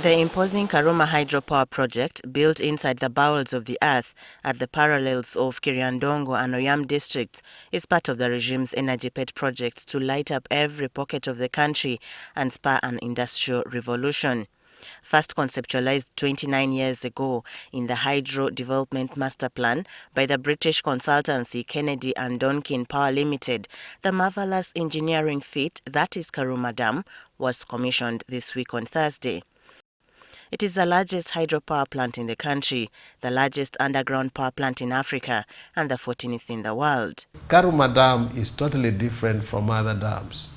The imposing Karuma Hydropower Project, built inside the bowels of the earth at the parallels of Kiryandongo and Oyam districts, is part of the regime's energy pet project to light up every pocket of the country and spur an industrial revolution. First conceptualized 29 years ago in the Hydro Development Master Plan by the British consultancy Kennedy and Donkin Power Limited, the marvelous engineering feat that is KARUMA Dam was commissioned this week on Thursday. It is the largest hydropower plant in the country, the largest underground power plant in Africa, and the 14th in the world. Karuma Dam is totally different from other dams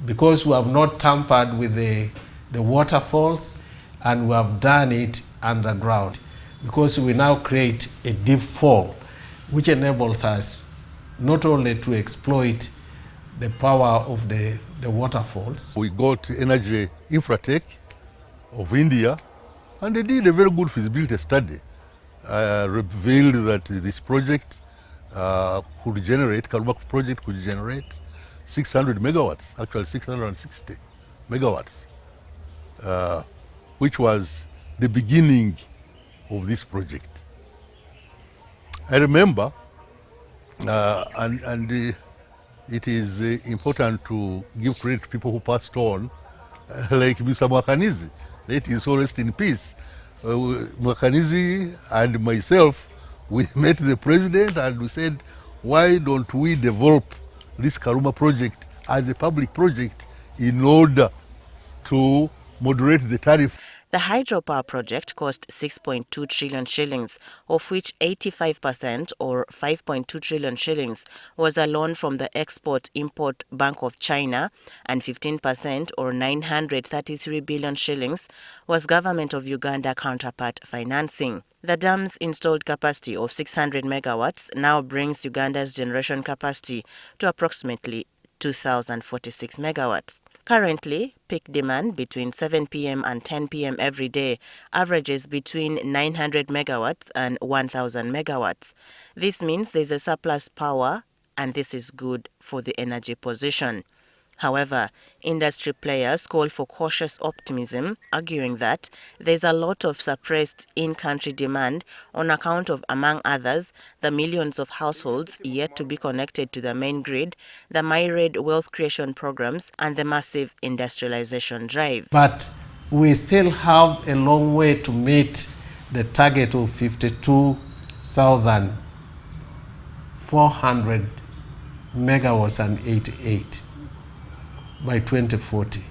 because we have not tampered with the waterfalls, and we have done it underground because we now create a deep fall which enables us not only to exploit the power of the waterfalls. We got Energy Infratech of India, and they did a very good feasibility study. Revealed that this project Karuma project could generate 600 megawatts, actually 660 megawatts, which was the beginning of this project. I remember, it is important to give credit to people who passed on, like Mr. Mwakanizi. Let his soul rest in peace. Mwakanizi and myself, we met the president and we said, why don't we develop this Karuma project as a public project in order to moderate the tariff? The hydropower project cost 6.2 trillion shillings, of which 85% or 5.2 trillion shillings was a loan from the Export-Import Bank of China, and 15% or 933 billion shillings was Government of Uganda counterpart financing. The dam's installed capacity of 600 megawatts now brings Uganda's generation capacity to approximately 2,046 megawatts. Currently, peak demand between 7 p.m. and 10 p.m. every day averages between 900 megawatts and 1,000 megawatts. This means there's a surplus power, and this is good for the energy position. However, industry players call for cautious optimism, arguing that there's a lot of suppressed in-country demand on account of, among others, the millions of households yet to be connected to the main grid, the myriad wealth creation programs, and the massive industrialization drive. But we still have a long way to meet the target of 52,400 megawatts and 88. by 2040.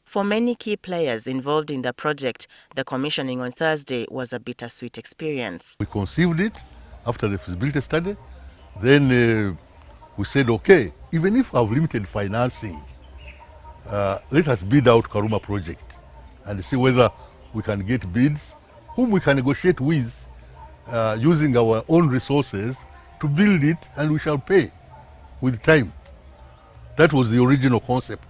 For many key players involved in the project, the commissioning on Thursday was a bittersweet experience. We conceived it after the feasibility study. Then we said, okay, even if we have limited financing, let us bid out Karuma project and see whether we can get bids, whom we can negotiate with using our own resources to build it, and we shall pay with time. That was the original concept.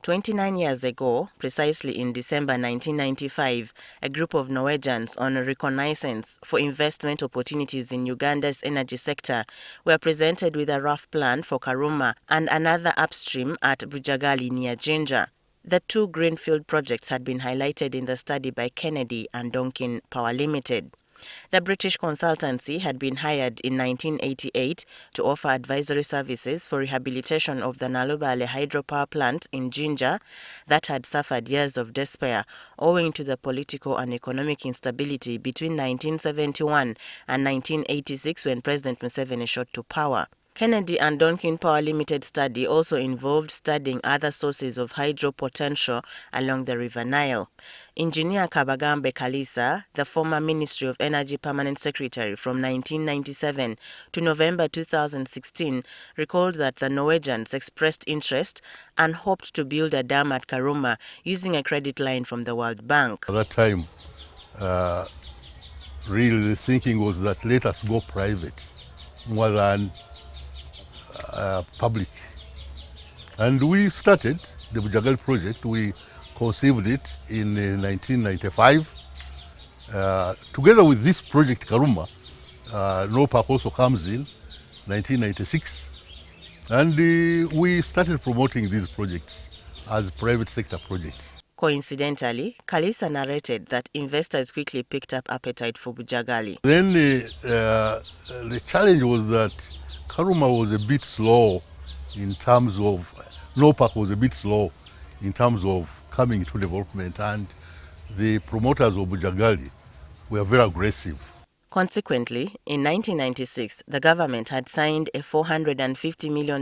29 years ago, precisely in December 1995, a group of Norwegians on a reconnaissance for investment opportunities in Uganda's energy sector were presented with a rough plan for Karuma and another upstream at Bujagali near Jinja. The two greenfield projects had been highlighted in the study by Kennedy and Donkin Power Limited. The British consultancy had been hired in 1988 to offer advisory services for rehabilitation of the Nalubale hydropower plant in Jinja that had suffered years of despair owing to the political and economic instability between 1971 and 1986 when President Museveni shot to power. Kennedy and Donkin Power Limited study also involved studying other sources of hydro potential along the River Nile. Engineer Kabagambe Kalisa, the former Ministry of Energy Permanent Secretary from 1997 to November 2016, recalled that the Norwegians expressed interest and hoped to build a dam at Karuma using a credit line from the World Bank. At that time, really the thinking was that let us go private more than public. And we started the Bujagali project. We conceived it in 1995. Together with this project, Karuma, NOPAC also comes in 1996. And we started promoting these projects as private sector projects. Coincidentally, Kalisa narrated that investors quickly picked up appetite for Bujagali. Then the challenge was that Karuma was a bit slow in terms of, NOPAC was a bit slow in terms of coming to development, and the promoters of Bujagali were very aggressive. Consequently, in 1996, the government had signed a $450 million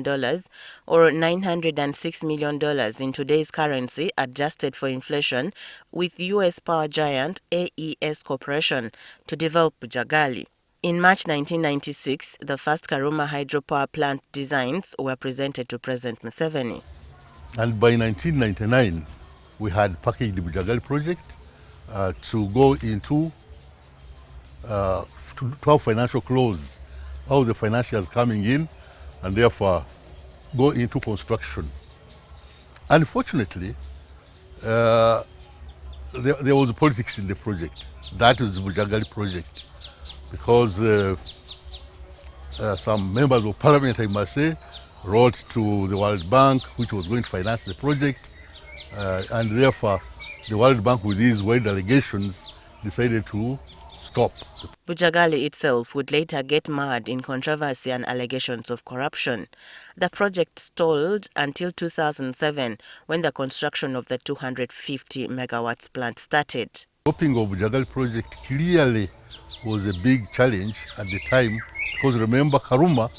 or $906 million in today's currency adjusted for inflation with U.S. power giant AES Corporation to develop Bujagali. In March 1996, the first Karuma Hydropower plant designs were presented to President Museveni. And by 1999, we had packaged the Bujagali project to go into to have financial close, how the financials coming in, and therefore go into construction. Unfortunately, there was politics in the project. That is the Bujagali project, because some members of parliament, I must say, wrote to the World Bank, which was going to finance the project, and therefore the World Bank, with these wide allegations, decided to stop. Bujagali itself would later get mired in controversy and allegations of corruption. The project stalled until 2007, when the construction of the 250 megawatts plant started. Stopping of Bujagali project clearly was a big challenge at the time, because remember Karuma,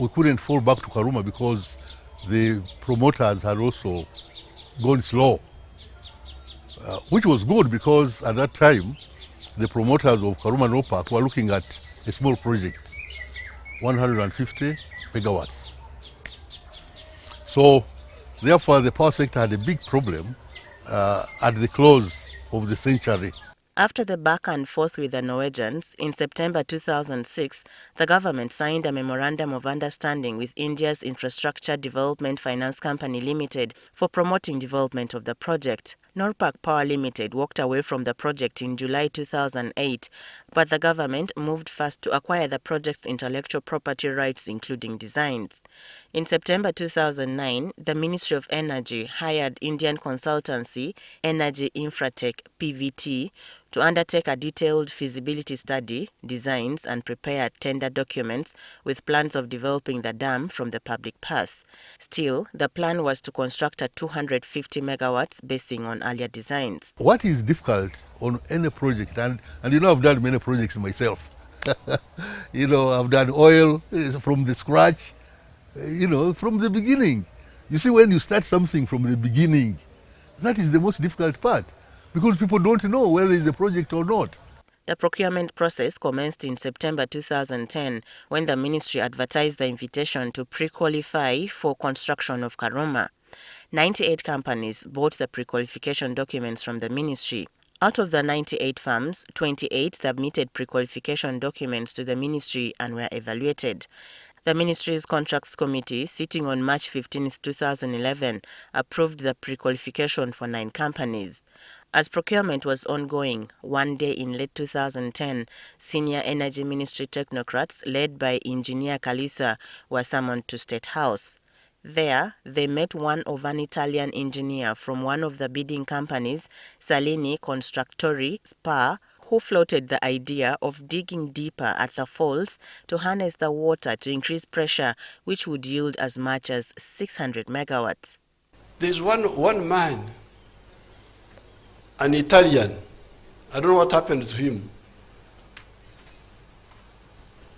we couldn't fall back to Karuma because the promoters had also gone slow, which was good, because at that time the promoters of Karuma NOPAC were looking at a small project, 150 megawatts. So therefore the power sector had a big problem at the close of the century. After the back and forth with the Norwegians, in September 2006, the government signed a Memorandum of Understanding with India's Infrastructure Development Finance Company Limited for promoting development of the project. Norpak Power Limited walked away from the project in July 2008, but the government moved fast to acquire the project's intellectual property rights, including designs. In September 2009, the Ministry of Energy hired Indian consultancy Energy Infratech (PVT) to undertake a detailed feasibility study, designs and prepare tender documents with plans of developing the dam from the public purse. Still, the plan was to construct a 250 megawatts basing on earlier designs. What is difficult on any project, and you know I've done many projects myself. You know, I've done oil from the scratch, you know, from the beginning. You see, when you start something from the beginning, that is the most difficult part, because people don't know whether it's a project or not. The procurement process commenced in September 2010 when the ministry advertised the invitation to pre-qualify for construction of Karuma. 98 companies bought the pre-qualification documents from the ministry. Out of the 98 firms, 28 submitted pre-qualification documents to the ministry and were evaluated. The ministry's contracts committee, sitting on March 15, 2011, approved the pre-qualification for 9 companies. As procurement was ongoing, one day in late 2010, senior energy ministry technocrats led by engineer Kalisa were summoned to State House. There, they met an Italian engineer from one of the bidding companies, Salini Constructori SPA, who floated the idea of digging deeper at the falls to harness the water to increase pressure, which would yield as much as 600 megawatts. There's one man, an Italian. I don't know what happened to him.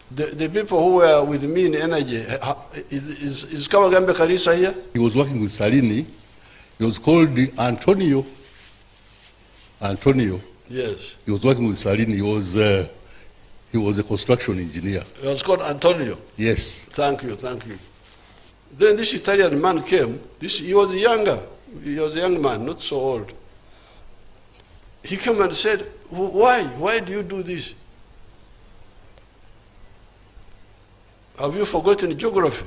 The people who were with me in energy, is Kawagambe Kalisa here? He was working with Salini. He was called Antonio. Yes. He was working with Salini. He was a construction engineer. He was called Antonio? Yes. Thank you. Then this Italian man came. He was younger. He was a young man, not so old. He came and said, why? Why do you do this? Have you forgotten geography?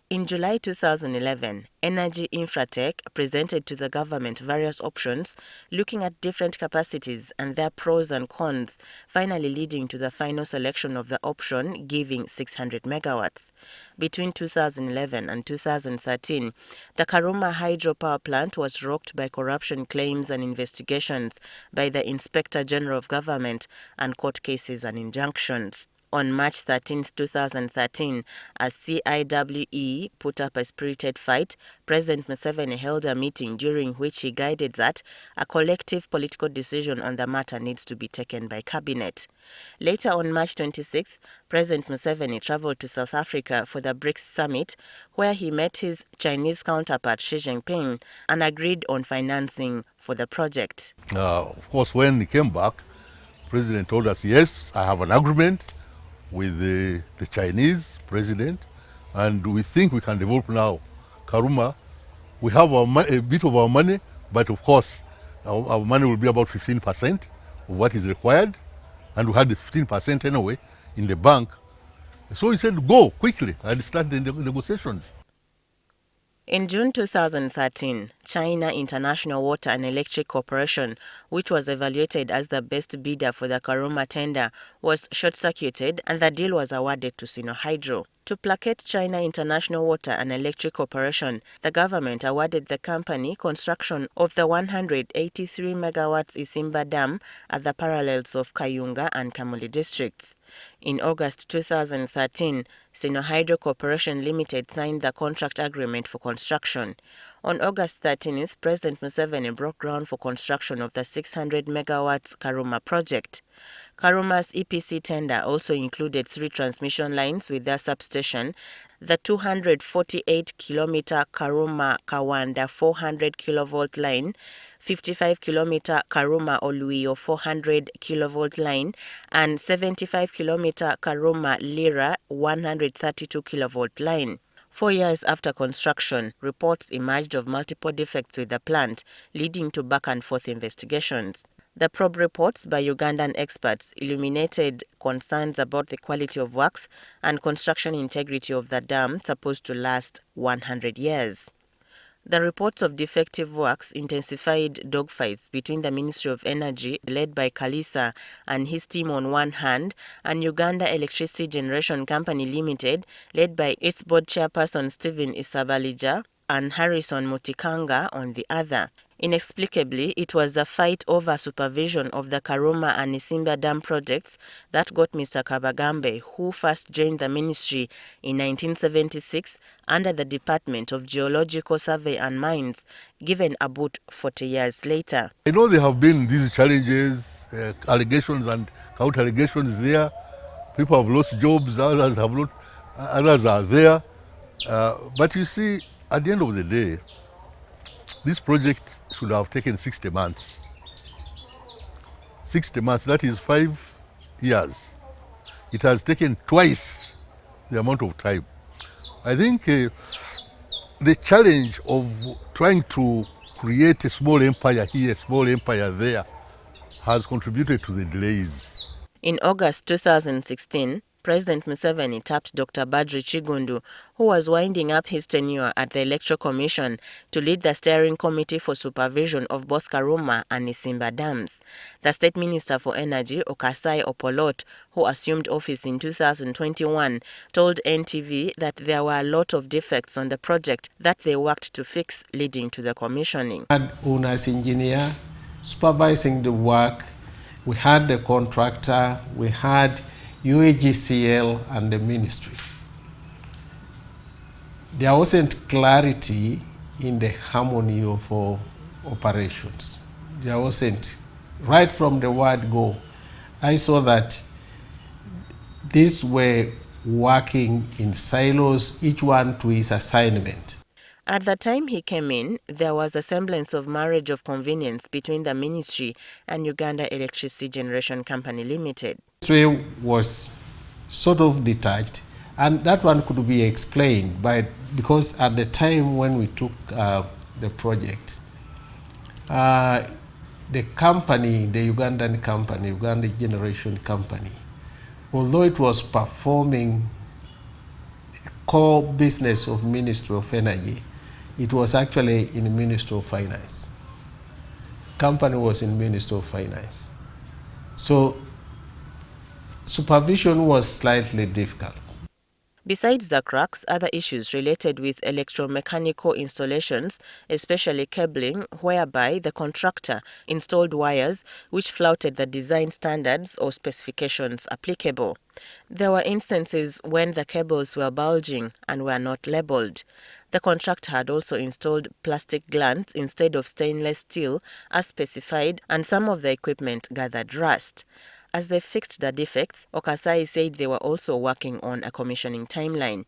In July 2011, Energy Infratech presented to the government various options looking at different capacities and their pros and cons, finally leading to the final selection of the option giving 600 megawatts. Between 2011 and 2013, the Karuma Hydropower Plant was rocked by corruption claims and investigations by the Inspector General of Government and court cases and injunctions. On March 13, 2013, as CIWE put up a spirited fight, President Museveni held a meeting during which he guided that a collective political decision on the matter needs to be taken by Cabinet. Later on March 26, President Museveni traveled to South Africa for the BRICS summit, where he met his Chinese counterpart Xi Jinping and agreed on financing for the project. Of course, when he came back, President told us, yes, I have an agreement with the Chinese president, and we think we can develop now Karuma. We have a bit of our money, but of course our money will be about 15% of what is required, and we had the 15% anyway in the bank. So he said, go quickly and start the negotiations. In June 2013, China International Water and Electric Corporation, which was evaluated as the best bidder for the Karuma tender, was short-circuited and the deal was awarded to Sinohydro. To placate China International Water and Electric Corporation, the government awarded the company construction of the 183 megawatts Isimba Dam at the parallels of Kayunga and Kamuli districts. In August 2013, Sinohydro Corporation Limited signed the contract agreement for construction. On August 13th, President Museveni broke ground for construction of the 600 megawatts Karuma project. Karuma's EPC tender also included 3 transmission lines with their substation, the 248-kilometer Karuma Kawanda 400 kilovolt line, 55-kilometer Karuma Oluio 400 kilovolt line, and 75-kilometer Karuma Lira 132 kilovolt line. 4 years after construction, reports emerged of multiple defects with the plant, leading to back-and-forth investigations. The probe reports by Ugandan experts illuminated concerns about the quality of works and construction integrity of the dam supposed to last 100 years. The reports of defective works intensified dogfights between the Ministry of Energy, led by Kalisa and his team on one hand, and Uganda Electricity Generation Company Limited, led by its board chairperson Stephen Isabalija and Harrison Mutikanga on the other. Inexplicably, it was the fight over supervision of the Karuma and Isimba Dam projects that got Mr. Kabagambe, who first joined the ministry in 1976 under the Department of Geological Survey and Mines, given a boot 40 years later. I know there have been these challenges, allegations and counter-allegations there. People have lost jobs, others have lost, others are there. But you see, at the end of the day, this project should have taken 60 months. 60 months, that is 5 years. It has taken twice the amount of time. I think the challenge of trying to create a small empire here, a small empire there, has contributed to the delays. In August 2016, President Museveni tapped Dr. Badri Chigundu, who was winding up his tenure at the Electoral Commission, to lead the steering committee for supervision of both Karuma and Isimba dams. The State Minister for Energy, Okasai Opolot, who assumed office in 2021, told NTV that there were a lot of defects on the project that they worked to fix, leading to the commissioning. We had owner's engineer supervising the work, we had the contractor, we had UAGCL and the ministry. There wasn't clarity in the harmony of operations. There wasn't. Right from the word go, I saw that these were working in silos, each one to his assignment. At the time he came in, there was a semblance of marriage of convenience between the ministry and Uganda Electricity Generation Company Limited. The ministry was sort of detached, and that one could be explained because at the time when we took the project, the company, the Ugandan company, Uganda Generation Company, although it was performing core business of Ministry of Energy, it was actually in the Ministry of Finance. Company was in Ministry of Finance. So supervision was slightly difficult. Besides the cracks, other issues related with electromechanical installations, especially cabling, whereby the contractor installed wires which flouted the design standards or specifications applicable. There were instances when the cables were bulging and were not labeled. The contractor had also installed plastic glands instead of stainless steel as specified, and some of the equipment gathered rust. As they fixed the defects, Okasai said they were also working on a commissioning timeline.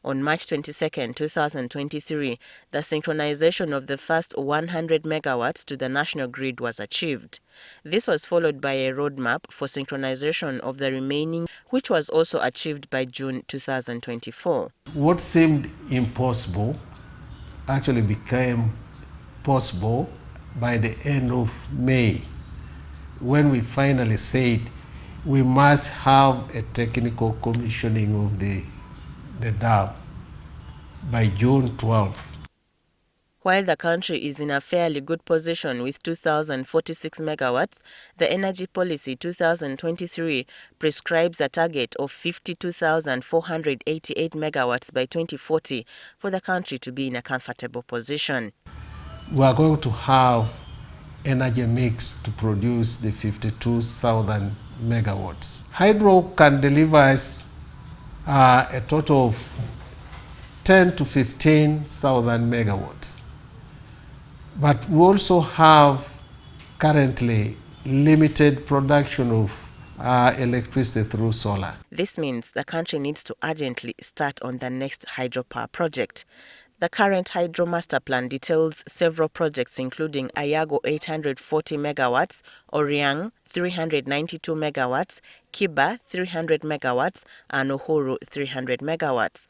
On March 22, 2023, the synchronization of the first 100 megawatts to the national grid was achieved. This was followed by a roadmap for synchronization of the remaining, which was also achieved by June 2024. What seemed impossible actually became possible by the end of May, when we finally said we must have a technical commissioning of the dam by June 12th. While the country is in a fairly good position with 2,046 megawatts, the Energy Policy 2023 prescribes a target of 52,488 megawatts by 2040 for the country to be in a comfortable position. We are going to have energy mix to produce the 52,000 megawatts. Hydro can deliver us a total of 10 to 15,000 megawatts. But we also have currently limited production of electricity through solar. This means the country needs to urgently start on the next hydropower project. The current Hydro Master Plan details several projects including Ayago 840 megawatts, Oriang 392 megawatts, Kiba 300 megawatts, and Uhuru 300 megawatts.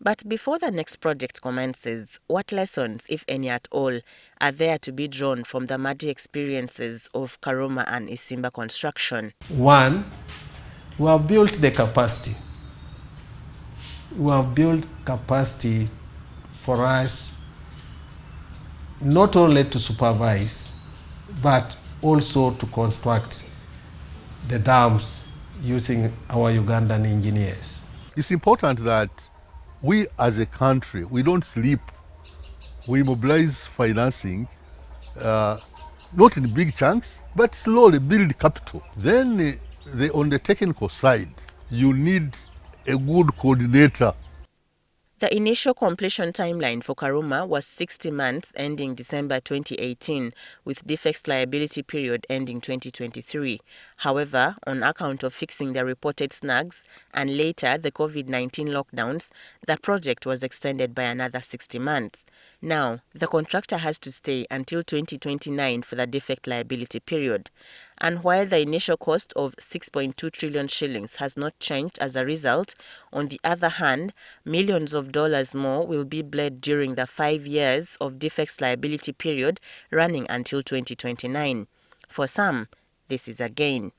But before the next project commences, what lessons, if any at all, are there to be drawn from the muddy experiences of Karuma and Isimba construction? One, we have built the capacity. We have built capacity for us not only to supervise, but also to construct the dams using our Ugandan engineers. It's important that we as a country, we don't sleep. We mobilize financing, not in big chunks, but slowly build capital. Then on the technical side, you need a good coordinator. The initial completion timeline for Karuma was 60 months ending December 2018, with defects liability period ending 2023. However, on account of fixing the reported snags and later the COVID-19 lockdowns, the project was extended by another 60 months. Now, the contractor has to stay until 2029 for the defect liability period. And while the initial cost of 6.2 trillion shillings has not changed as a result, on the other hand, millions of dollars more will be bled during the 5 years of defects liability period running until 2029. For some, this is a gain.